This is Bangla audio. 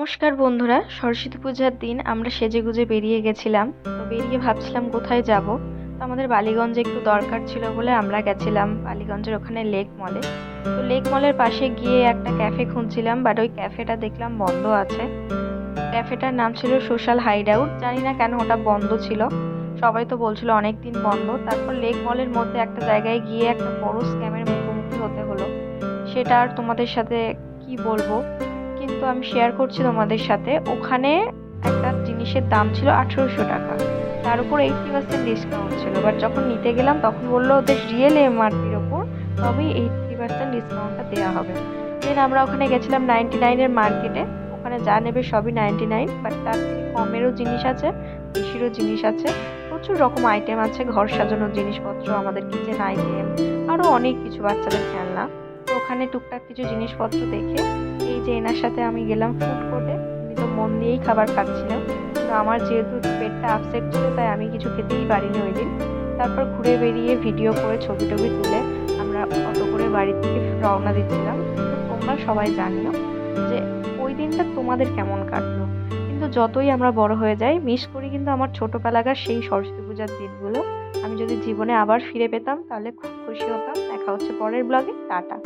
নমস্কার বন্ধুরা, সরস্বতী পূজার দিন আমরা সেজেগুজে বেরিয়ে গেছিলাম। তো বেরিয়ে ভাবছিলাম কোথায় যাব। তো আমাদের বালিগঞ্জে একটু দরকার ছিল বলে আমরা গেছিলাম বালিগঞ্জের ওখানে লেক মলে। তো লেক মলের পাশে গিয়ে একটা ক্যাফে খুঁজছিলাম, বাট ওই ক্যাফেটা দেখলাম বন্ধ আছে। ক্যাফেটার নাম ছিল সোশ্যাল হাইড আউট, জানি না কেন ওটা বন্ধ ছিল। সবাই তো বলছিল অনেক দিন বন্ধ। তারপর লেক মলের মধ্যে একটা জায়গায় গিয়ে একটা বড় স্ক্যামের মুখোমুখি হতে হলো। সেটা আর তোমাদের সাথে কি বলবো, কিন্তু আমি শেয়ার করছি তোমাদের সাথে। ওখানে একটা জিনিসের দাম ছিল 1800 টাকা, তার উপর 80% ডিসকাউন্ট ছিল। বাট যখন নিতে গেলাম তখন বললো ওদের রিয়েল এমআরপির ওপর তবেই 80% ডিসকাউন্টটা দেওয়া হবে। দেন আমরা ওখানে গেছিলাম 99-এর মার্কেটে। ওখানে যা নেবে সবই 99, বাট তার থেকে কমেরও জিনিস আছে, বেশিরও জিনিস আছে। প্রচুর রকম আইটেম আছে, ঘর সাজানোর জিনিসপত্র, আমাদের কিচেন আইটেম, আরও অনেক কিছু, বাচ্চাদের খেলনা। তো ওখানে টুকটাক কিছু জিনিসপত্র দেখে এই যে এনার সাথে আমি গেলাম ফুড কোর্টে। উনি তো মন দিয়েই খাবার খাচ্ছিলাম, কিন্তু আমার যেহেতু পেটটা আপসেট ছিল তাই আমি কিছু খেতেই পারিনি ওই দিন। তারপর ঘুরে বেরিয়ে ভিডিও করে ছবি টবি তুলে আমরা অটো করে বাড়ি থেকে রওনা দিচ্ছিলাম। তো তোমরা সবাই জানিও যে ওই দিনটা তোমাদের কেমন কাটলো। কিন্তু যতই আমরা বড় হয়ে যাই, মিস করি কিন্তু আমার ছোটবেলাকার সেই সরস্বতী পূজার দিনগুলো। আমি যদি জীবনে আবার ফিরে পেতাম তাহলে খুব খুশি হতাম। দেখা হচ্ছে পরের ব্লগে। টাটা।